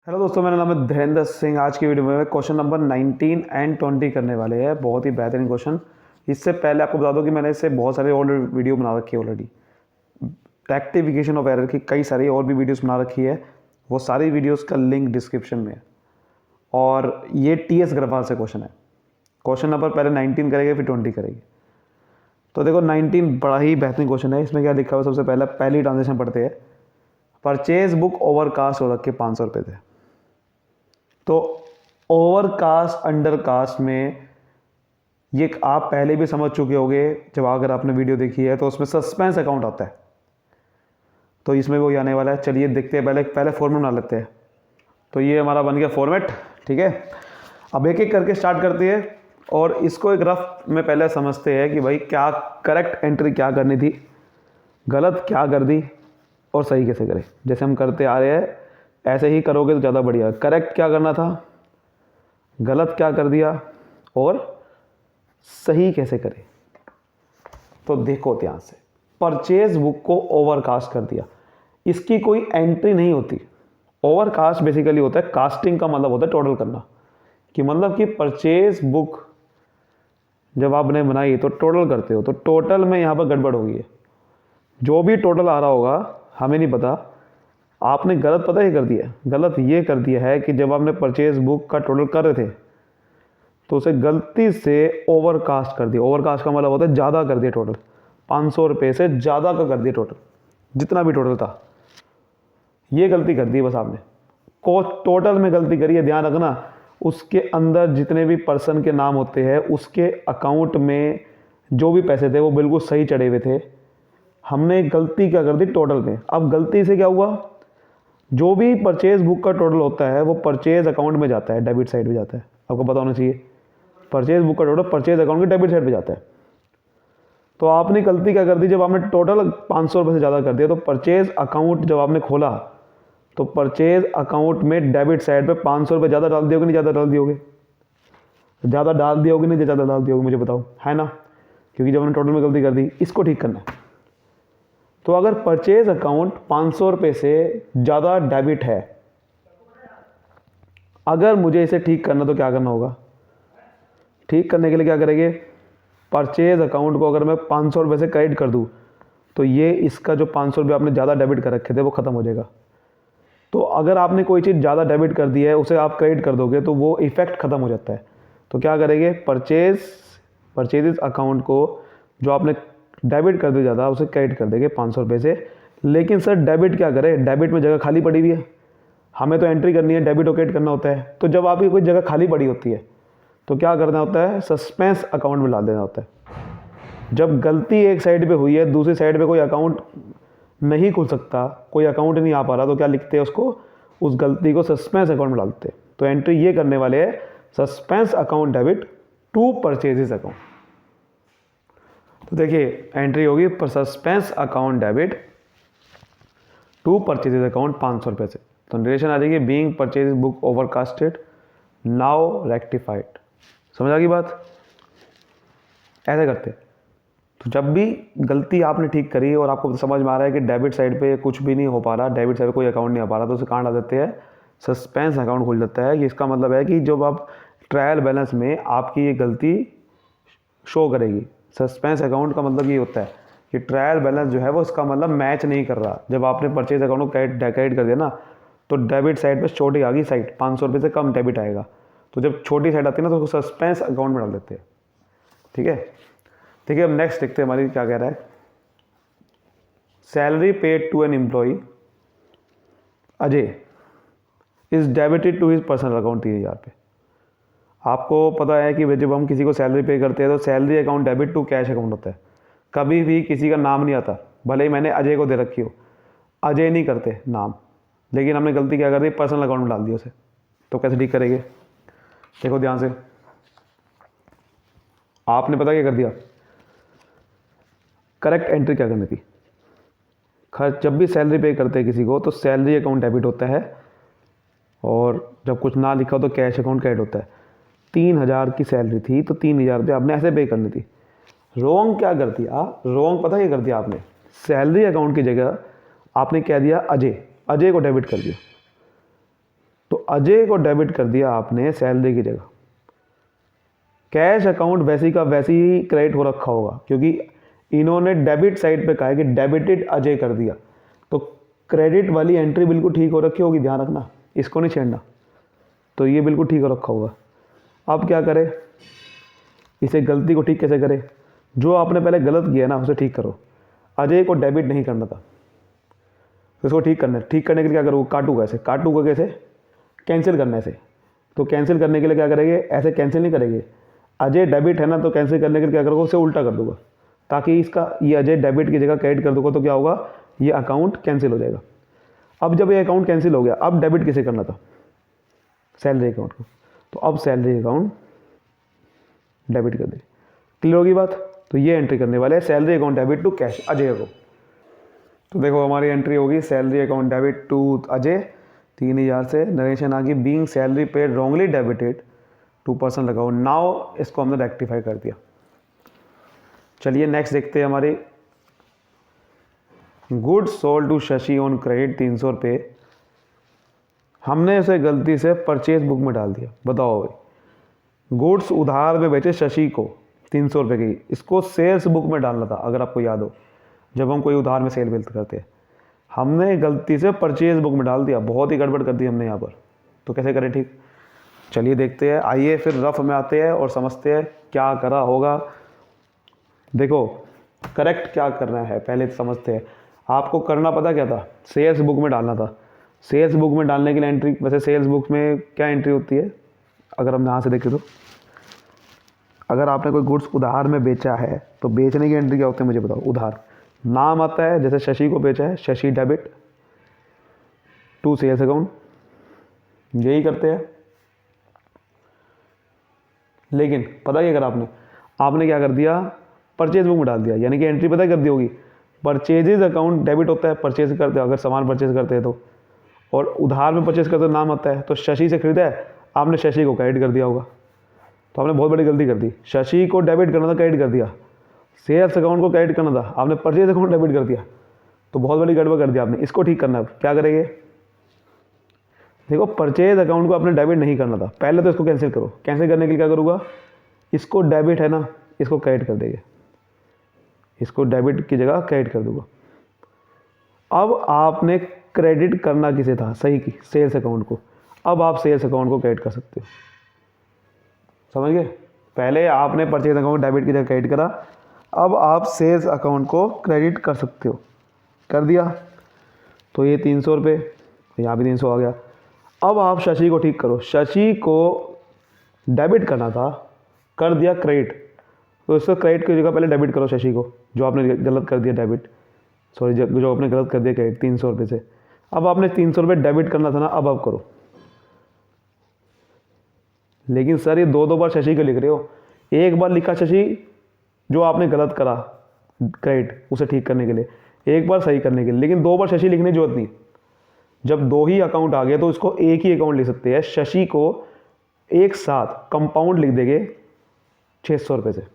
Hello दोस्तों, मेरा नाम है धीरेन्द्र सिंह। आज की वीडियो में क्वेश्चन नंबर 19 एंड 20 करने वाले हैं। बहुत ही बेहतरीन क्वेश्चन। इससे पहले आपको बता दूं कि मैंने इससे बहुत सारे और वीडियो बना रखी है ऑलरेडी। रेक्टिफिकेशन ऑफ एरर की कई सारी और भी वीडियोस बना रखी है। वो सारी वीडियोस का लिंक डिस्क्रिप्शन में है। और ये TS अग्रवाल से क्वेश्चन है। क्वेश्चन नंबर पहले 19 करेंगे, फिर 20 करेंगे। तो देखो 19 बड़ा ही बेहतरीन क्वेश्चन है। इसमें क्या लिखा हुआ, सबसे पहले पहली ट्रांजेक्शन पढ़ते हैं। परचेज बुक ओवरकास्ट हो रखे 500 रुपये थे। तो ओवरकास्ट अंडरकास्ट में ये आप पहले भी समझ चुके होंगे, जब अगर आपने वीडियो देखी है तो उसमें सस्पेंस अकाउंट आता है। तो इसमें वो आने वाला है। चलिए देखते हैं, पहले फॉर्मेट बना लेते हैं। तो ये हमारा बन गया फॉर्मेट, ठीक है। अब एक एक करके स्टार्ट करते हैं और इसको एक रफ में पहले समझते हैं कि भाई क्या करेक्ट एंट्री क्या करनी थी, गलत क्या कर दी और सही कैसे करें। जैसे हम करते आ रहे हैं ऐसे ही करोगे तो ज़्यादा बढ़िया। करेक्ट क्या करना था, गलत क्या कर दिया और सही कैसे करें। तो देखो ध्यान से, परचेज बुक को ओवरकास्ट कर दिया। इसकी कोई एंट्री नहीं होती। ओवरकास्ट बेसिकली होता है, कास्टिंग का मतलब होता है टोटल करना। कि मतलब कि परचेज बुक जब आपने बनाई तो टोटल करते हो, तो टोटल में यहाँ पर गड़बड़ हो गई है। जो भी टोटल आ रहा होगा हमें नहीं पता, आपने गलत पता ही कर दिया। गलत ये कर दिया है कि जब आपने परचेज बुक का टोटल कर रहे थे तो उसे गलती से ओवरकास्ट कर दिया। ओवरकास्ट का मतलब होता है ज़्यादा कर दिया। टोटल 500 रुपये से ज़्यादा का कर दिया। टोटल जितना भी टोटल था, ये गलती कर दी बस आपने। टोटल में गलती करी है, ध्यान रखना। उसके अंदर जितने भी पर्सन के नाम होते हैं उसके अकाउंट में जो भी पैसे थे वो बिल्कुल सही चढ़े हुए थे। हमने गलती क्या कर दी टोटल में। अब गलती से क्या हुआ, जो भी परचेज बुक का टोटल होता है वो परचेज अकाउंट में जाता है, डेबिट साइड पे जाता है। आपको पता होना चाहिए, परचेज बुक का टोटल परचेज अकाउंट के डेबिट साइड पे जाता है। तो आपने गलती क्या कर दी, जब आपने टोटल 500 रुपये से ज़्यादा कर दिया तो परचेज अकाउंट जब आपने खोला तो परचेज अकाउंट में डेबिट साइड पे 500 रुपये ज़्यादा डाल दियोगे, नहीं ज़्यादा डाल दियोगे? ज़्यादा डाल दियोगे, नहीं ज़्यादा डाल दियोगे, मुझे बताओ, है ना? क्योंकि जब हमने टोटल में गलती कर दी, इसको ठीक करना है। तो अगर परचेज अकाउंट 500 रुपये से ज़्यादा डेबिट है, अगर मुझे इसे ठीक करना तो क्या करना होगा? ठीक करने के लिए क्या करेंगे, परचेज अकाउंट को अगर मैं 500 रुपये से क्रेडिट कर दूं तो ये इसका जो 500 रुपये आपने ज़्यादा डेबिट कर रखे थे वो ख़त्म हो जाएगा। तो अगर आपने कोई चीज़ ज़्यादा डेबिट कर दी है उसे आप क्रेडिट कर दोगे तो वो इफेक्ट ख़त्म हो जाता है। तो क्या करेंगे, परचेज अकाउंट को जो आपने डेबिट कर दिया ज़्यादा उसे क्रेडिट कर देंगे 500 रुपये से। लेकिन सर डेबिट क्या करें, डेबिट में जगह खाली पड़ी हुई है, हमें तो एंट्री करनी है, डेबिट और क्रेडिट करना होता है। तो जब आपकी कोई जगह खाली पड़ी होती है तो क्या करना होता है, सस्पेंस अकाउंट में डाल देना होता है। जब गलती एक साइड पे हुई है, दूसरी साइड पे कोई अकाउंट नहीं खुल सकता, कोई अकाउंट नहीं आ पा रहा, तो क्या लिखते हैं उसको, उस गलती को सस्पेंस अकाउंट में डालते हैं। तो एंट्री ये करने वाले हैं, suspense account debit to purchases account. तो देखिए एंट्री होगी पर suspense account debit to purchases account 500 रुपये से। तो नरेशन आ जाएगी, being purchase book overcasted now rectified. समझ आ गई बात? ऐसे करते। तो जब भी गलती आपने ठीक करी और आपको समझ में आ रहा है कि डेबिट साइड पे कुछ भी नहीं हो पा रहा, डेबिट साइड पे कोई अकाउंट नहीं आ पा रहा, तो उसे कहाँ डाल देते हैं, सस्पेंस अकाउंट खुल जाता है। इसका मतलब है कि जब आप ट्रायल बैलेंस में आपकी ये गलती शो करेगी। सस्पेंस अकाउंट का मतलब ये होता है कि ट्रायल बैलेंस जो है वो इसका मतलब मैच नहीं कर रहा। जब आपने परचेज अकाउंट को क्रेडिट कर दिया ना तो डेबिट साइड पे छोटी आ गई साइड, 500 रुपये से कम डेबिट आएगा। तो जब छोटी साइड आती है ना तो उसको सस्पेंस अकाउंट में डाल देते हैं, ठीक है। ठीक है, अब नेक्स्ट देखते हैं हमारी क्या कह रहा है। Salary paid to an employee Ajay is debited to his personal account 3000 पे। आपको पता है कि जब हम किसी को सैलरी पे करते हैं तो salary account debit to cash account होता है। कभी भी किसी का नाम नहीं आता, भले ही मैंने अजय को दे रखी हो, अजय नहीं करते नाम, लेकिन हमने गलती क्या कर दी, पर्सनल अकाउंट में डाल दिया उसे। तो कैसे ठीक करेंगे, देखो ध्यान से। आपने पता क्या कर दिया, करेक्ट एंट्री क्या करनी थी। खर्च जब भी सैलरी पे करते हैं किसी को तो सैलरी अकाउंट डेबिट होता है और जब कुछ ना लिखा हो तो कैश अकाउंट क्रेडिट होता है। 3000 की सैलरी थी तो 3000 रुपये आपने ऐसे पे करनी थी। रॉन्ग क्या कर दिया, रॉन्ग पता क्या कर दिया आपने, सैलरी अकाउंट की जगह आपने क्या दिया, अजय को डेबिट कर दिया। तो अजय को डेबिट कर दिया आपने सैलरी की जगह। कैश अकाउंट वैसी का वैसी ही क्रेडिट हो रखा होगा, क्योंकि इन्होंने डेबिट साइड पे कहा है कि डेबिटेड अजय कर दिया, तो क्रेडिट वाली एंट्री बिल्कुल ठीक हो रखी होगी, ध्यान रखना, इसको नहीं छेड़ना। तो ये बिल्कुल ठीक हो रखा होगा। अब क्या करें, इसे गलती को ठीक कैसे करें? जो आपने पहले गलत किया ना उसे ठीक करो। अजय को डेबिट नहीं करना था, तो इसको ठीक करना है। ठीक करने के लिए क्या करूँगा? काटूंगा ऐसे। काटूंगा कैसे? कैंसिल करना है ऐसे। तो कैंसिल करने के लिए क्या करेंगे? ऐसे कैंसिल नहीं करेंगे। अजय डेबिट है ना, तो कैंसिल करने के लिए क्या करूँगा? उसे उल्टा कर दूंगा, ताकि इसका ये अजय डेबिट की जगह क्रेडिट कर दूंगा, तो क्या होगा? ये अकाउंट कैंसिल हो जाएगा। अब जब ये अकाउंट कैंसिल हो गया, अब डेबिट किसे करना था? सैलरी अकाउंट को। तो अब सैलरी अकाउंट डेबिट कर दे। क्लियर होगी बात? तो ये एंट्री करने वाले हैं, salary account debit to cash Ajay को। तो देखो हमारी एंट्री होगी salary account debit to Ajay 3000 से। नरेशन आ गई being salary paid wrongly debited to person account. Now इसको हमने रेक्टिफाई कर दिया। चलिए नेक्स्ट देखते हैं हमारी goods sold to Shashi on credit 300 रुपये। हमने उसे गलती से परचेज बुक में डाल दिया। बताओ भाई, गुड्स उधार में बेचे शशि को 300 रुपये की, इसको सेल्स बुक में डालना था, अगर आपको याद हो, जब हम कोई उधार में सेल बिल्ड करते हैं। हमने गलती से परचेज बुक में डाल दिया, बहुत ही गड़बड़ कर दी हमने यहाँ पर। तो कैसे करें ठीक? चलिए देखते हैं। आइए फिर रफ में आते हैं और समझते हैं क्या करा होगा। देखो करेक्ट क्या करना है पहले समझते हैं। आपको करना पता क्या था? सेल्स बुक में डालना था। सेल्स बुक में डालने के लिए एंट्री, वैसे सेल्स बुक में क्या एंट्री होती है अगर हम यहाँ से देखें तो? अगर आपने कोई गुड्स उधार में बेचा है तो बेचने की एंट्री क्या होती है मुझे बताओ? उधार नाम आता है, जैसे शशि को बेचा है, Shashi debit to sales account, यही करते हैं। लेकिन पता क्या करा आपने क्या कर दिया? परचेज बुक में डाल दिया, यानी कि एंट्री पता कर दी होगी, परचेजेज अकाउंट डेबिट होता है, परचेज करते हो अगर सामान परचेज करते हैं तो, और उधार में परचेज करते हो नाम आता है। तो शशि से खरीदा है आपने, शशि को क्रेडिट कर दिया होगा। तो आपने बहुत बड़ी गलती कर दी। शशि को डेबिट करना था, क्रेडिट कर दिया। सेल्स अकाउंट को क्रेडिट करना था, आपने परचेज अकाउंट डेबिट कर दिया। तो बहुत बड़ी गड़बड़ कर दिया आपने। इसको ठीक करना है। क्या करेंगे? देखो परचेज अकाउंट को आपने डेबिट नहीं करना था, पहले तो इसको कैंसिल करो। कैंसिल करने के लिए क्या करूँगा? इसको डेबिट है ना, इसको क्रेडिट कर देंगे, इसको डेबिट की जगह क्रेडिट कर दूंगा। अब आपने क्रेडिट करना किसे था? सही की सेल्स अकाउंट को। अब आप सेल्स अकाउंट को क्रेडिट कर सकते हो, समझ गए? पहले आपने परचेज अकाउंट डेबिट की जगह क्रेडिट करा, अब आप सेल्स अकाउंट को क्रेडिट कर सकते हो। कर दिया। तो ये 300 रुपये, यहाँ भी 300 आ गया। अब आप शशि को ठीक करो। शशि को डेबिट करना था, कर दिया क्रेडिट, तो इसको क्रेडिट की जगह पहले डेबिट करो शशि को, जो आपने गलत कर दिया डेबिट, सॉरी जो आपने गलत कर दिया क्रेडिट 300 रुपये से। अब आपने 300 रुपये डेबिट करना था ना, अब आप करो। लेकिन सर ये दो बार शशि को लिख रहे हो। एक बार लिखा शशि जो आपने गलत करा क्रेडिट, उसे ठीक करने के लिए, एक बार सही करने के लिए, लेकिन 2 बार शशि लिखने की जरूरत नहीं। जब 2 ही अकाउंट आ गए तो इसको एक ही अकाउंट लिख सकते हैं। शशि को एक साथ कंपाउंड लिख देंगे 600 रुपये से।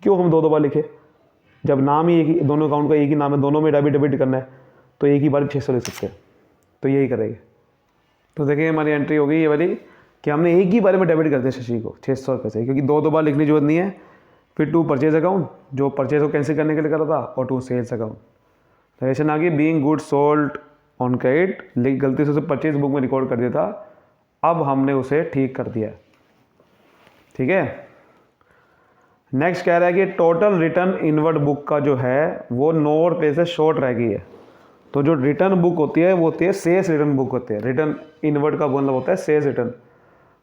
क्यों हम 2 बार लिखे? जब नाम ही एक ही, दोनों अकाउंट का एक ही नाम है, दोनों में डेबिट करना है, तो एक ही बार 600 लिख सकते हैं। तो यही करेंगे। तो देखिए हमारी एंट्री हो गई ये वाली कि हमने एक ही बारे में डेबिट कर दिया शशि को 600 रुपये से, क्योंकि 2 बार लिखने की जरूरत नहीं है। फिर टू परचेज अकाउंट, जो परचेज को कैंसिल करने के लिए करा था, और टू सेल्स अकाउंट। नरेशन आ गई being good sold on credit, लेकिन गलती से उसे परचेज बुक में रिकॉर्ड कर दिया था, अब हमने उसे ठीक कर दिया। ठीक है। नेक्स्ट कह रहा है कि टोटल रिटर्न इनवर्ड बुक का जो है वो 9 रुपये से शॉर्ट रह गई है। तो जो रिटर्न बुक होती है वो होती है सेल्स रिटर्न बुक होती है। रिटर्न इनवर्ड का मतलब होता है सेल्स रिटर्न।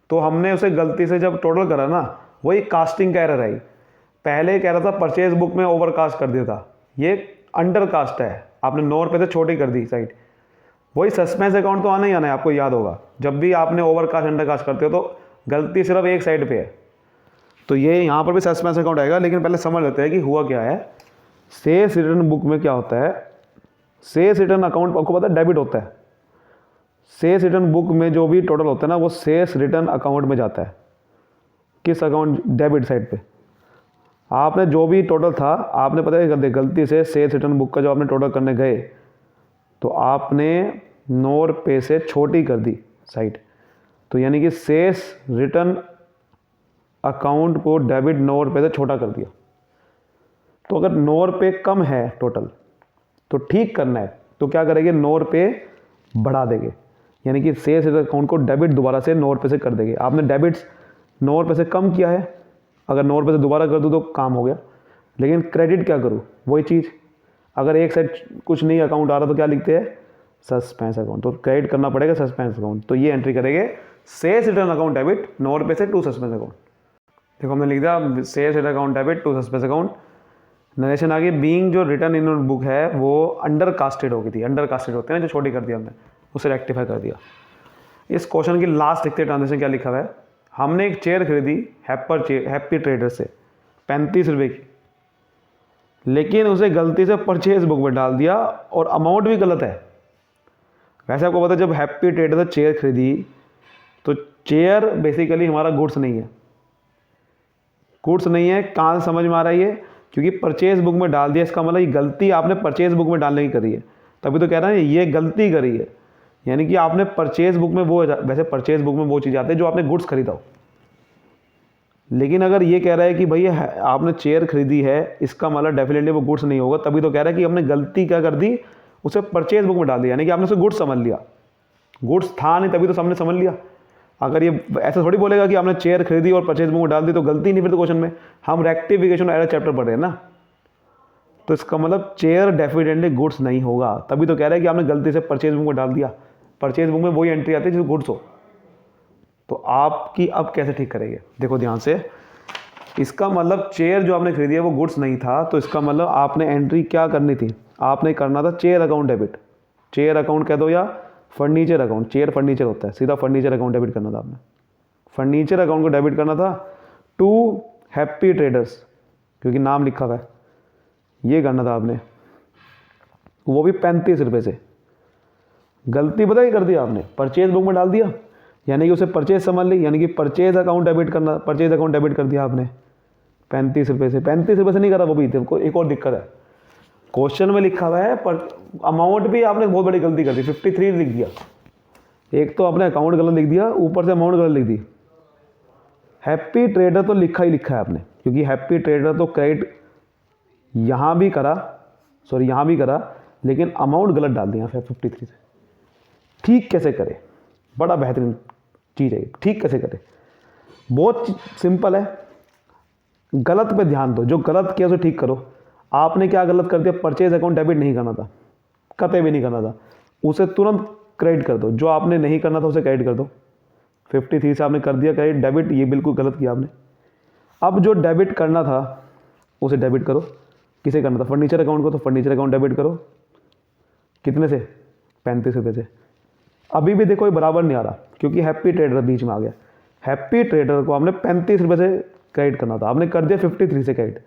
तो हमने उसे गलती से जब टोटल करा ना, वही कास्टिंग का एरर आई। पहले कह रहा था परचेज बुक में ओवरकास्ट कर दिया था, ये अंडर कास्ट है, आपने 9 रुपये से छोटी कर दी साइड। वही सस्पेंस अकाउंट तो आना ही आना है, आपको याद होगा। जब भी आपने ओवरकास्ट अंडर कास्ट करते हो तो गलती सिर्फ एक साइड पे है। तो ये यहाँ पर भी सस्पेंस अकाउंट आएगा, लेकिन पहले समझ लेते हैं कि हुआ क्या है। सेल्स रिटर्न बुक में क्या होता है? सेल्स रिटर्न अकाउंट आपको पता है डेबिट होता है। सेल्स रिटर्न बुक में जो भी टोटल होता है ना, वो सेल्स रिटर्न अकाउंट में जाता है। किस अकाउंट? डेबिट साइड पे। आपने जो भी टोटल था, आपने पता है गलती से सेल्स रिटर्न बुक का जो आपने टोटल करने गए, तो आपने 9 रुपये से छोटी कर दी साइड। तो यानी कि शेष रिटर्न अकाउंट को डेबिट 9 रुपये से छोटा कर दिया। तो अगर 9 रुपये कम है टोटल तो ठीक करना है, तो क्या करेंगे, 9 रुपये बढ़ा देंगे, यानी कि शेष रिटर्न अकाउंट को डेबिट दोबारा से 9 रुपये से कर देंगे। आपने डेबिट 9 रुपये से कम किया है, अगर 9 रुपये से दोबारा कर दूँ तो काम हो गया। लेकिन क्रेडिट क्या करूँ, वही चीज़, अगर एक साइड कुछ नहीं अकाउंट आ रहा तो क्या लिखते हैं, सस्पेंस अकाउंट, तो क्रेडिट करना पड़ेगा सस्पेंस अकाउंट। तो ये एंट्री करेंगे शेष रिटर्न अकाउंट डेबिट 9 रुपये से टू सस्पेंस अकाउंट। देखो हमने लिख दिया शेष return account debit to suspense account. Narration आगे, बीइंग जो रिटर्न इन बुक है वो अंडर कास्टेड हो गई थी, अंडर कास्टेड होते हैं ना जो छोटी कर दिया हमने, उसे रेक्टिफाई कर दिया। इस क्वेश्चन की लास्ट लिखते ट्रांजेक्शन क्या लिखा हुआ है, हमने एक चेयर खरीदी हैप्पी ट्रेडर से 35 रुपये की, लेकिन उसे गलती से परचेज बुक में डाल दिया और अमाउंट भी गलत है। वैसे आपको पता है जब हैप्पी ट्रेडर से चेयर खरीदी तो चेयर बेसिकली हमारा गुड्स नहीं है, गुड्स नहीं है। कहाँ से समझ में आ रहा है ये, क्योंकि परचेज बुक में डाल दिया, इसका मतलब ये गलती आपने परचेज बुक में डालने की करी है, तभी तो कह रहा है ये गलती करी है। यानी कि आपने परचेज बुक में वो, वैसे परचेज बुक में वो चीज़ आती है जो आपने गुड्स खरीदा हो, लेकिन अगर ये कह रहा है कि भाई आपने चेयर खरीदी है, इसका मतलब डेफिनेटली वो गुड्स नहीं होगा, तभी तो कह रहा है कि हमने गलती क्या कर दी, उसे परचेज बुक में डाल दिया, यानी कि आपने उसे गुड्स समझ लिया, गुड्स था नहीं तभी तो हमने समझ लिया। अगर ये ऐसा थोड़ी बोलेगा कि आपने चेयर खरीदी और परचेज बुक में डाल दी तो गलती नहीं, फिर तो क्वेश्चन में हम रेक्टिफिकेशन एरर चैप्टर पढ़ रहे हैं ना, तो इसका मतलब चेयर डेफिनेटली गुड्स नहीं होगा, तभी तो कह रहा है कि आपने गलती से परचेज बुक में डाल दिया। परचेज बुक में वही एंट्री आती है जो गुड्स हो। तो आपकी अब कैसे ठीक करेंगे, देखो ध्यान से, इसका मतलब चेयर जो आपने खरीदी है वो गुड्स नहीं था, तो इसका मतलब आपने एंट्री क्या करनी थी, आपने करना था chair account debit, chair account कह दो या फर्नीचर अकाउंट, चेयर फर्नीचर होता है, सीधा फर्नीचर अकाउंट डेबिट करना था आपने, फर्नीचर अकाउंट को डेबिट करना था टू हैप्पी ट्रेडर्स, क्योंकि नाम लिखा हुआ है, ये करना था आपने, वो भी 35 रुपये से। गलती पता ही कर दिया आपने, परचेज बुक में डाल दिया, यानी कि उसे परचेज समझ ली, यानी कि परचेज अकाउंट डेबिट करना, परचेज अकाउंट डेबिट कर दिया आपने 35 रुपये से। 35 रुपये से नहीं करा, वो भी देखो एक और दिक्कत है, क्वेश्चन में लिखा हुआ है पर अमाउंट भी आपने बहुत बड़ी गलती कर दी, 53 लिख दिया। एक तो आपने अकाउंट गलत लिख दिया, ऊपर से अमाउंट गलत लिख दी। हैप्पी ट्रेडर तो लिखा ही लिखा है आपने, क्योंकि हैप्पी ट्रेडर तो क्रेडिट यहाँ भी करा, सॉरी यहाँ भी करा, लेकिन अमाउंट गलत डाल दिया 53 से। ठीक कैसे करें, बड़ा बेहतरीन चीज़ है, ठीक कैसे करें, बहुत सिंपल है, गलत पे ध्यान दो, जो गलत किया उसे ठीक करो। आपने क्या गलत कर दिया, परचेज अकाउंट डेबिट नहीं करना था, कतई भी नहीं करना था, उसे तुरंत क्रेडिट कर दो, जो आपने नहीं करना था उसे क्रेडिट कर दो। 53 से आपने कर दिया क्रेडिट, डेबिट ये बिल्कुल गलत किया आपने। अब जो डेबिट करना था उसे डेबिट करो, किसे करना था, फर्नीचर अकाउंट को, तो फर्नीचर अकाउंट डेबिट करो, कितने से, 35 रुपये से। अभी भी देखो ये बराबर नहीं आ रहा, क्योंकि हैप्पी ट्रेडर बीच में आ गया, हैप्पी ट्रेडर को आपने 35 रुपये से क्रेडिट करना था, आपने कर दिया 53 से क्रेडिट,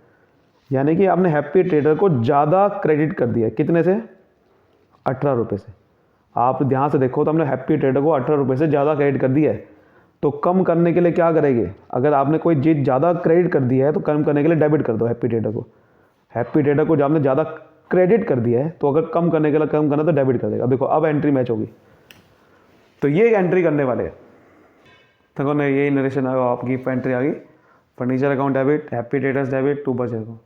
यानी कि आपने हैप्पी ट्रेडर को ज़्यादा क्रेडिट कर दिया, कितने से, 18 रुपये से। आप ध्यान से देखो तो हमने हैप्पी ट्रेडर को 18 रुपये से ज़्यादा क्रेडिट कर दिया है, तो कम करने के लिए क्या करेंगे, अगर आपने कोई चीज़ ज़्यादा क्रेडिट कर दिया है तो कम करने के लिए डेबिट कर दो हैप्पी ट्रेडर को। हैप्पी ट्रेडर को जब आपने ज़्यादा क्रेडिट कर दिया है तो अगर कम करने के लिए कम करना तो डेबिट कर देगा। देखो अब एंट्री मैच होगी, तो ये एंट्री करने वाले हैं। देखो ना यही नरेशन आपकी एंट्री आ गई, furniture account debit, happy traders debit to purchase account.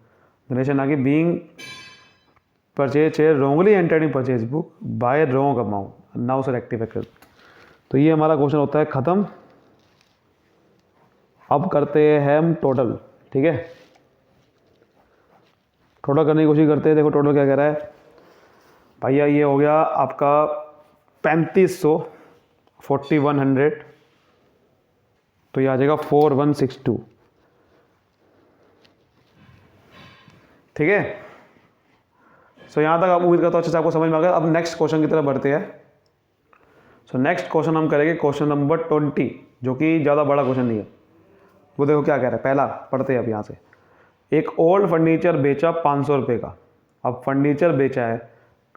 Narration आ गई, being purchase chair wrongly entered in purchase book by wrong amount, now से रेक्टिफाई कर। तो ये हमारा क्वेश्चन होता है ख़त्म। अब करते हैं हम टोटल, ठीक है, टोटल करने की कोशिश करते हैं। देखो टोटल क्या कह रहा है भैया, ये हो गया आपका 3500, 4100, तो ये आ जाएगा 4162, ठीक है। सो यहाँ तक आप उम्मीद करता हूँ अच्छे से आपको समझ में आ गया। अब नेक्स्ट क्वेश्चन की तरफ बढ़ते हैं। सो नेक्स्ट क्वेश्चन हम करेंगे क्वेश्चन नंबर 20, जो कि ज़्यादा बड़ा क्वेश्चन नहीं है। वो देखो क्या कह रहा है, पहला पढ़ते हैं अब यहाँ से। एक ओल्ड फर्नीचर बेचा 500 रुपये का, अब फर्नीचर बेचा है,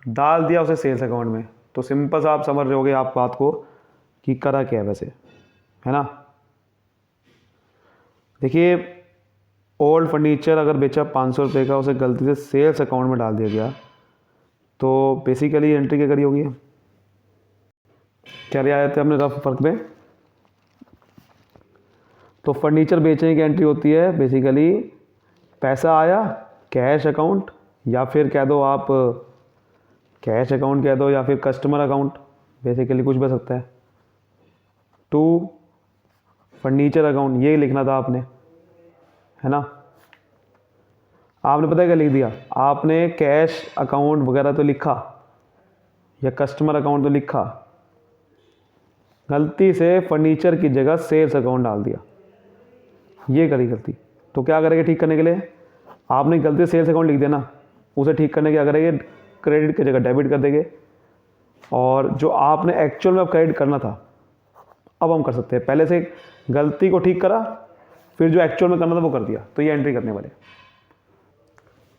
डाल दिया उसे सेल्स अकाउंट में, तो सिंपल सा आप समझ रहे होगे आप बात को कि करा क्या है वैसे, है ना। देखिए ओल्ड फर्नीचर अगर बेचा 500 रुपये का, उसे गलती से सेल्स अकाउंट में डाल दिया गया, तो बेसिकली एंट्री क्या करी होगी, क्या रियायत है हमने रफ फर्क में, तो फर्नीचर बेचने की एंट्री होती है बेसिकली पैसा आया कैश अकाउंट, या फिर कह दो आप कैश अकाउंट कह दो, या फिर कस्टमर अकाउंट, बेसिकली कुछ भी हो सकता है। टू फर्नीचर अकाउंट ये लिखना था आपने, है ना। आपने पता है क्या लिख दिया, आपने कैश अकाउंट वगैरह तो लिखा या कस्टमर अकाउंट तो लिखा, गलती से फर्नीचर की जगह सेल्स अकाउंट डाल दिया, ये करी गलती। तो क्या करेंगे ठीक करने के लिए, आपने गलती से सेल्स अकाउंट लिख दिया ना, उसे ठीक करने क्या करेंगे, क्रेडिट की जगह डेबिट कर देंगे, और जो आपने एक्चुअल में अब क्रेडिट करना था अब हम कर सकते हैं। पहले से गलती को ठीक करा, फिर जो एक्चुअल में करना था वो कर दिया, तो ये एंट्री करने वाले,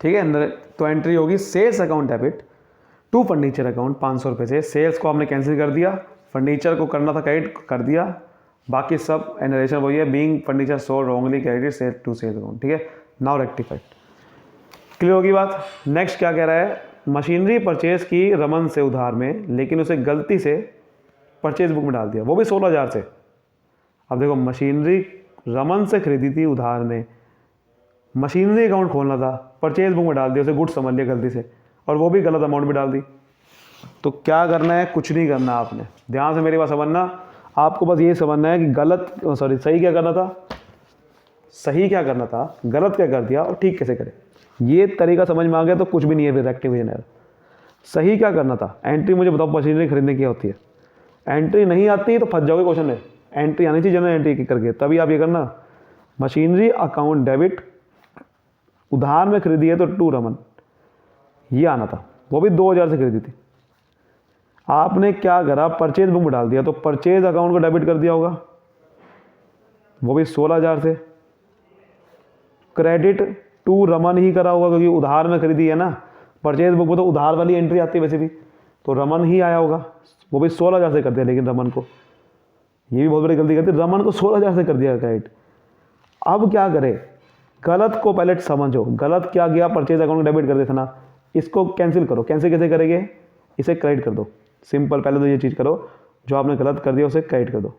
ठीक है। तो एंट्री होगी sales account debit to furniture account 500 रुपये से। सेल्स को आपने कैंसिल कर दिया, फर्नीचर को करना था क्रेडिट कर दिया, बाकी सब नरेशन वही है, being furniture sold wrongly credit sale to sales account, ठीक है। नाउ रेक्टिफाइड, क्लियर होगी बात। नेक्स्ट क्या कह रहा है, मशीनरी परचेज की रमन से उधार में, लेकिन उसे गलती से परचेज बुक में डाल दिया, वो भी 16,000 से। अब देखो मशीनरी रमन से खरीदी थी उधार में, मशीनरी अकाउंट खोलना था, परचेज बुक में डाल दिया, उसे गुड्स समझ लिया गलती से, और वो भी गलत अमाउंट में डाल दी। तो क्या करना है, कुछ नहीं करना आपने, ध्यान से मेरी बात समझना। आपको बस ये समझना है कि सही क्या करना था, सही क्या करना था, गलत क्या कर दिया और ठीक कैसे करें। ये तरीका समझ में आ गया तो कुछ भी नहीं है फिर रेक्टिफिकेशन एरर। सही क्या करना था, एंट्री मुझे बताओ मशीनरी खरीदने की होती है, एंट्री नहीं आती तो फंस जाओगे क्वेश्चन में। एंट्री आनी चाहिए जनरल एंट्री करके, तभी आप ये करना, मशीनरी अकाउंट डेबिट उधार में खरीदी है तो टू रमन, ये आना था, वो भी 2,000 से खरीदी थी। आपने क्या करा, परचेज बुक में डाल दिया, तो परचेज अकाउंट को डेबिट कर दिया होगा, वो भी 16,000 से। क्रेडिट टू रमन ही करा होगा क्योंकि उधार में खरीदी है ना, परचेज बुक में तो उधार वाली एंट्री आती है वैसे भी, तो रमन ही आया होगा, वो भी 16,000 से कर दिया। लेकिन रमन को, ये भी बहुत बड़ी गलती करती है, रमन को 16,000 से कर दिया क्रेडिट। अब क्या करे, गलत को पहले समझो, गलत क्या गया, परचेज अकाउंट डेबिट कर देता ना, इसको कैंसिल करो। कैंसिल कैसे करेंगे, इसे क्रेडिट कर दो, सिंपल। पहले तो ये चीज़ करो, जो आपने गलत कर दिया उसे क्रेडिट कर दो।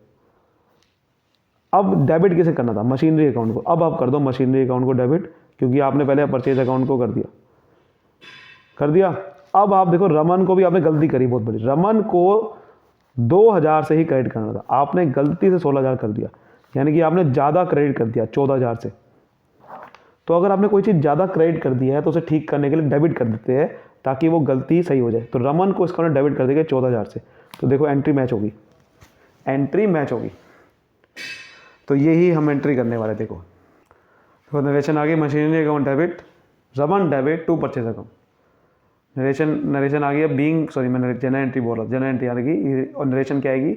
अब डेबिट किसे करना था, मशीनरी अकाउंट को, अब आप कर दो मशीनरी अकाउंट को डेबिट, क्योंकि आपने पहले परचेज अकाउंट को कर दिया। अब आप देखो रमन को भी आपने गलती करी बहुत बड़ी, रमन को 2,000 से ही क्रेडिट करना था, आपने गलती से 16,000 कर दिया, यानी कि आपने ज़्यादा क्रेडिट कर दिया 14,000 से। तो अगर आपने कोई चीज़ ज़्यादा क्रेडिट कर दी है तो उसे ठीक करने के लिए डेबिट कर देते हैं ताकि वो गलती सही हो जाए। तो रमन को इसका डेबिट कर देंगे 14,000 से, तो देखो एंट्री मैच होगी, तो यही हम एंट्री करने वाले। देखो तो नरेशन आ गई, machinery account debit, Raman debit to purchase account. Narration आ गया मैं जनरल एंट्री बोल रहा, जनरल एंट्री आ गई, और नरेशन क्या आएगी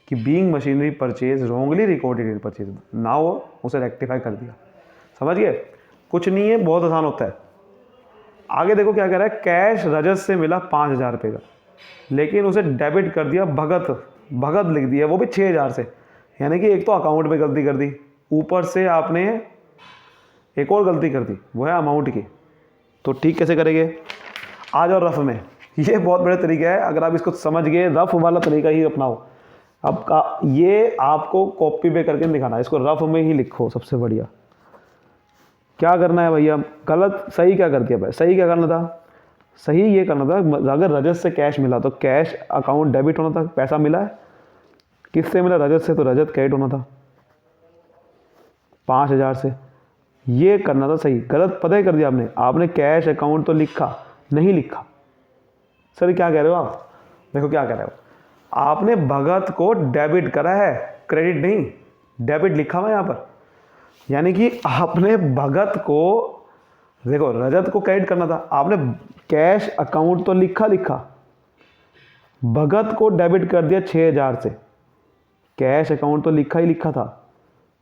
कि being machinery purchase wrongly recorded in purchase, now उसे रेक्टिफाई कर दिया। समझ गए, कुछ नहीं है, बहुत आसान होता है। आगे देखो क्या कह रहा है, कैश रजत से मिला 5,000 रुपये का, लेकिन उसे डेबिट कर दिया भगत लिख दिया, वो भी 6,000 से। यानी कि एक तो अकाउंट में गलती कर दी, ऊपर से आपने एक और गलती कर दी, वो है अमाउंट की। तो ठीक कैसे करेंगे, आ जाओ रफ में, ये बहुत बड़ा तरीका है, अगर आप इसको समझ गए रफ वाला तरीका ही अपनाओ। अब ये आपको कॉपी पे करके दिखाना है, इसको रफ में ही लिखो, सबसे बढ़िया। क्या करना है भैया, गलत सही क्या कर दिया भाई, सही क्या करना था, सही ये करना था, अगर रजत से कैश मिला तो कैश अकाउंट डेबिट होना था, पैसा मिला है किससे मिला, रजत से, तो रजत क्रेडिट होना था 5,000 से, ये करना था सही। गलत पता ही कर दिया आपने कैश अकाउंट तो नहीं लिखा। सर क्या कह रहे हो आप, देखो क्या कह रहे हो, आपने भगत को डेबिट करा है, क्रेडिट नहीं, डेबिट लिखा हुआ यहाँ पर, यानी कि आपने भगत को, देखो रजत को क्रेडिट करना था, आपने कैश अकाउंट तो लिखा, भगत को डेबिट कर दिया 6,000 से, कैश अकाउंट तो लिखा था।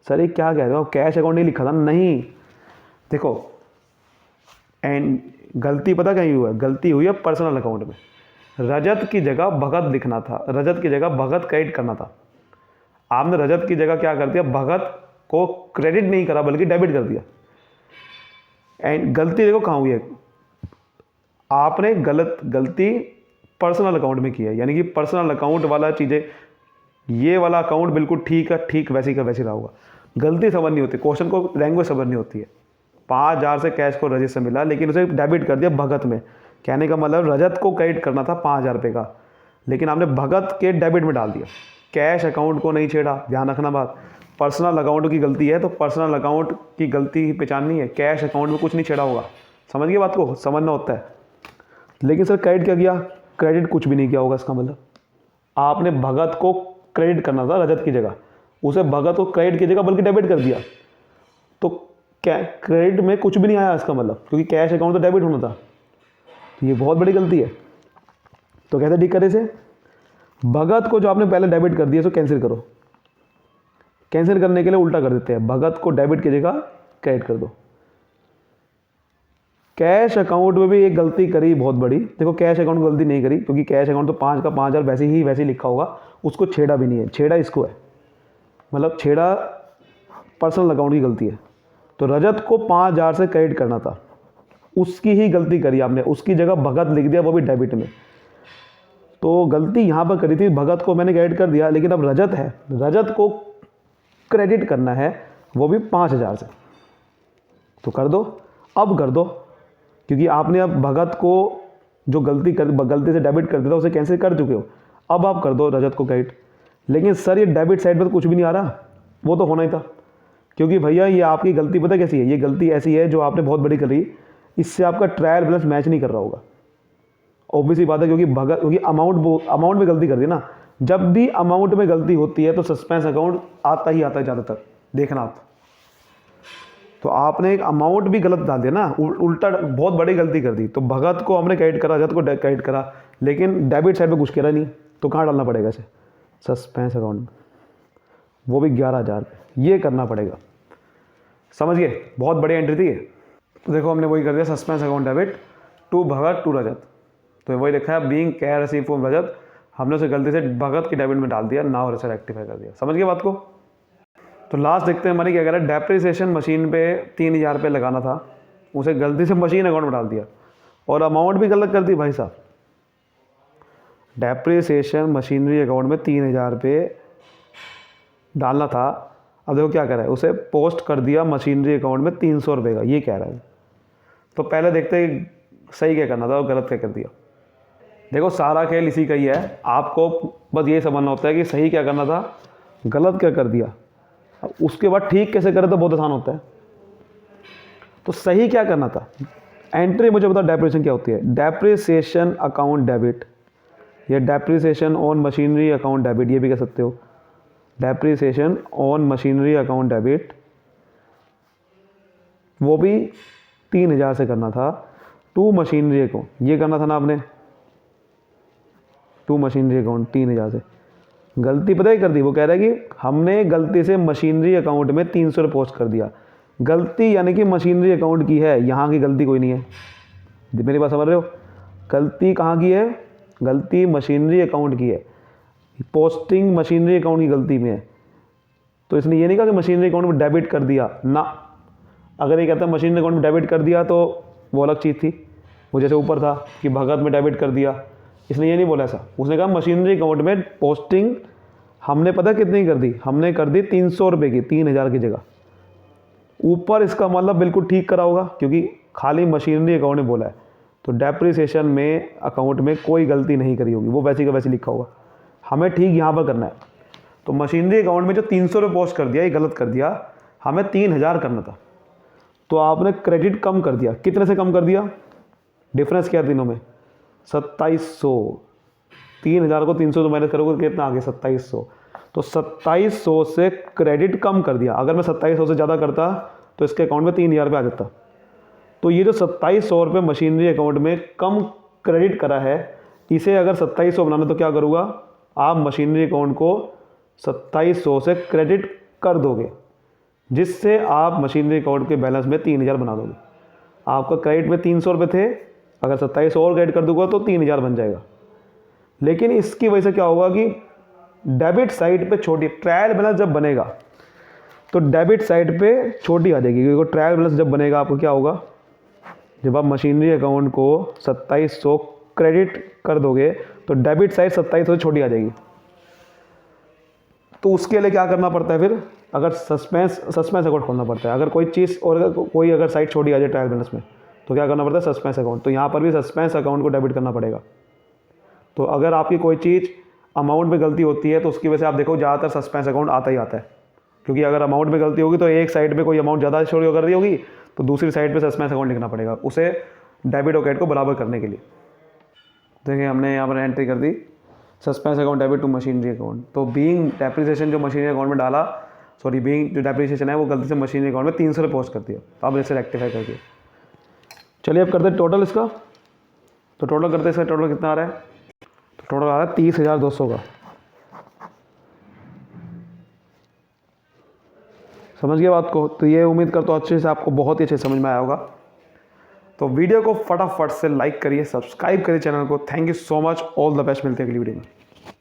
सर ये क्या कह रहे हो, कैश अकाउंट नहीं लिखा था, नहीं। देखो एंड गलती पता कहीं हुआ है, गलती हुई है पर्सनल अकाउंट में, रजत की जगह भगत लिखना था, रजत की जगह भगत क्रेडिट करना था, आपने रजत की जगह क्या कर दिया, भगत को क्रेडिट नहीं करा बल्कि डेबिट कर दिया। एंड गलती देखो कहाँ हुई है, आपने गलती पर्सनल अकाउंट में की है, यानी कि पर्सनल अकाउंट वाला चीज़ें, ये वाला अकाउंट बिल्कुल ठीक है, ठीक वैसे का वैसे रहा होगा, गलती समझनी होती है, क्वेश्चन को लैंग्वेज समझनी होती है। 5,000 से कैश को रजत से मिला, लेकिन उसे डेबिट कर दिया भगत में। कहने का मतलब रजत को क्रेडिट करना था 5,000 रुपये का, लेकिन आपने भगत के डेबिट में डाल दिया। कैश अकाउंट को नहीं छेड़ा, ध्यान रखना बात। पर्सनल अकाउंट की गलती है तो पर्सनल अकाउंट की गलती पहचाननी है, कैश अकाउंट में कुछ नहीं छेड़ा होगा। समझ गए बात को, समझना होता है। लेकिन सर क्रेडिट क्या किया? क्रेडिट कुछ भी नहीं किया होगा, इसका मतलब आपने भगत को क्रेडिट करना था रजत की जगह, उसे भगत को क्रेडिट की जगह बल्कि डेबिट कर दिया। तो क्रेडिट में कुछ भी नहीं आया इसका मतलब, क्योंकि कैश अकाउंट तो डेबिट होना था। तो ये बहुत बड़ी गलती है। तो कैसे ठीक करे इसे? भगत को जो आपने पहले डेबिट कर दिया, इसको कैंसिल करो। कैंसिल करने के लिए उल्टा कर देते हैं, भगत को डेबिट की जगह क्रेडिट कर दो। कैश अकाउंट में भी एक गलती करी बहुत बड़ी। देखो कैश अकाउंट गलती नहीं करी, क्योंकि कैश अकाउंट तो 5 का 5,000 वैसे ही लिखा होगा, उसको छेड़ा भी नहीं है। छेड़ा इसको है, मतलब छेड़ा पर्सनल अकाउंट की गलती है। तो रजत को 5,000 से क्रेडिट करना था, उसकी ही गलती करी आपने, उसकी जगह भगत लिख दिया, वो भी डेबिट में। तो गलती यहाँ पर करी थी, भगत को मैंने क्रेडिट कर दिया, लेकिन अब रजत है, रजत को क्रेडिट करना है, वो भी 5,000 से। तो कर दो, अब कर दो, क्योंकि आपने अब भगत को जो गलती से डेबिट कर दिया था उसे कैंसिल कर चुके हो। अब आप कर दो रजत को क्रेडिट। लेकिन सर ये डेबिट साइड पर तो कुछ भी नहीं आ रहा, वो तो होना ही था। क्योंकि भैया ये आपकी गलती पता कैसी है? ये गलती ऐसी है जो आपने बहुत बड़ी करी, इससे आपका ट्रायल बैलेंस मैच नहीं कर रहा होगा। ऑब्वियसली बात है, क्योंकि अमाउंट में गलती कर दी ना। जब भी अमाउंट में गलती होती है तो सस्पेंस अकाउंट आता ही आता है ज़्यादातर, देखना आप। तो आपने एक अमाउंट भी गलत डाल दिया ना, उल्टा बहुत बड़ी गलती कर दी। तो भगत को हमने क्रेडिट करा, रजत को क्रेडिट करा, लेकिन डेबिट साइड पे कुछ करा नहीं। तो कहाँ डालना पड़ेगा इसे? सस्पेंस अकाउंट में, वो भी 11,000। ये करना पड़ेगा, समझ गए? बहुत बढ़िया एंट्री थी। तो देखो हमने वही कर दिया, suspense account debit to Bhagat to Rajat. तो वही लिखा है being cash receive from Rajat, हमने उसे गलती से भगत के डेबिट में डाल दिया, नाउ उसे रेक्टिफाई कर दिया। समझ गए बात को? तो लास्ट देखते हैं हमारी क्या कह रहा है। डेप्रिसिएशन मशीन पे 3,000 रुपये लगाना था, उसे गलती से मशीन अकाउंट में डाल दिया, और अमाउंट भी गलत कर दी भाई साहब। डेप्रिसिएशन मशीनरी अकाउंट में 3,000 रुपये डालना था, अब देखो क्या कह रहा है, उसे पोस्ट कर दिया मशीनरी अकाउंट में 300 रुपये का, ये कह रहा है। तो पहले देखते हैं सही क्या करना था और गलत क्या कर दिया। देखो सारा खेल इसी का ही है, आपको बस ये समझना होता है कि सही क्या करना था, गलत क्या कर दिया। अब उसके बाद ठीक कैसे करें तो बहुत आसान होता है। तो सही क्या करना था, एंट्री मुझे बता डेप्रिसिएशन क्या होती है। डेप्रिसिएशन अकाउंट डेबिट, या depreciation on machinery account debit, ये भी कह सकते हो। Depreciation on machinery account debit, वो भी 3,000 से करना था। टू मशीनरी अकाउंट, ये करना था ना आपने, टू मशीनरी अकाउंट 3,000 से। गलती पता ही कर दी, वो कह रहा है कि हमने गलती से मशीनरी अकाउंट में 300 रुपये पोस्ट कर दिया। गलती यानी कि मशीनरी अकाउंट की है, यहाँ की गलती कोई नहीं है। मेरी बात समझ रहे हो? गलती कहाँ की है? गलती मशीनरी अकाउंट की है, पोस्टिंग मशीनरी अकाउंट की गलती में है। तो इसने ये नहीं कहा कि मशीनरी अकाउंट में डेबिट कर दिया ना। अगर ये कहता है मशीनरी अकाउंट में डेबिट कर दिया तो वो अलग चीज़ थी, वो जैसे ऊपर था कि भगत में डेबिट कर दिया, इसने ये नहीं बोला ऐसा। उसने कहा मशीनरी अकाउंट में पोस्टिंग हमने पता कितनी कर दी, हमने कर दी 300 रुपये की, 3,000 की जगह। ऊपर इसका मतलब बिल्कुल ठीक करा होगा, क्योंकि खाली मशीनरी अकाउंट में बोला है। तो डेप्रिसिएशन में अकाउंट में कोई गलती नहीं करी होगी, वो वैसे का वैसे लिखा होगा। हमें ठीक यहाँ पर करना है। तो मशीनरी अकाउंट में जो 300 रुपये पोस्ट कर दिया, ये गलत कर दिया, हमें 3,000 करना था। तो आपने क्रेडिट कम कर दिया, कितने से कम कर दिया? डिफरेंस क्या है तीनों में? 2700। 3,000 को 300 से माइनस करोगे कितना आ गया? 2700। तो 2700 से क्रेडिट कम कर दिया। अगर मैं 2700 से ज़्यादा करता तो इसके अकाउंट में 3,000 रुपये आ जाता। तो ये जो 2700 रुपये मशीनरी अकाउंट में कम क्रेडिट करा है, इसे अगर 2700 बनाना तो क्या करूँगा, आप मशीनरी अकाउंट को 2700 से क्रेडिट कर दोगे, जिससे आप मशीनरी अकाउंट के बैलेंस में 3,000 बना दोगे। आपका क्रेडिट में 300 रुपये थे, अगर 2700 और क्रेडिट कर दूंगा तो 3,000 बन जाएगा। लेकिन इसकी वजह से क्या होगा कि डेबिट साइड पे छोटी, ट्रायल बैलेंस जब बनेगा तो डेबिट साइड पे छोटी आ जाएगी। क्योंकि ट्रायल बैलेंस जब बनेगा आपको क्या होगा, जब आप मशीनरी अकाउंट को 2700 क्रेडिट कर दोगे तो डेबिट साइड 2700 से छोटी आ जाएगी। तो उसके लिए क्या करना पड़ता है फिर, अगर सस्पेंस अकाउंट खोलना पड़ता है। अगर कोई चीज़ और कोई अगर साइट छोड़ी आ जाए ट्रायल बैलेंस में, तो क्या करना पड़ता है, सस्पेंस अकाउंट। तो यहाँ पर भी सस्पेंस अकाउंट को डेबिट करना पड़ेगा। तो अगर आपकी कोई चीज़ अमाउंट में गलती होती है तो उसकी वजह से आप देखो ज़्यादातर सस्पेंस अकाउंट आता ही आता है, क्योंकि अगर अमाउंट में गलती होगी तो एक साइड पे कोई अमाउंट ज़्यादा छोड़ी कर दी होगी तो दूसरी साइड पे सस्पेंस अकाउंट लिखना पड़ेगा उसे डेबिट और क्रेडिट को बराबर करने के लिए। देखिए हमने यहाँ पर एंट्री कर दी suspense account debit to machinery account. तो बीइंग डेप्रिसिएशन जो मशीनरी अकाउंट में डाला, सॉरी बीइंग जो डेप्रिसिएशन है वो गलती से मशीनरी अकाउंट में 300 रुपये पोस्ट कर दिया। तो अब इसे रेक्टिफाई कर दिया। चलिए अब करते हैं टोटल इसका। तो टोटल करते हैं इसका, टोटल कितना आ रहा है, तो टोटल आ रहा है 30,200 का। समझ गए बात को। तो ये उम्मीद करता हूँ अच्छे से आपको बहुत ही अच्छे समझ में आया होगा। तो वीडियो को फटाफट से लाइक करिए, सब्सक्राइब करिए चैनल को। Thank you so much, all the best. मिलते हैं अगली वीडियो में।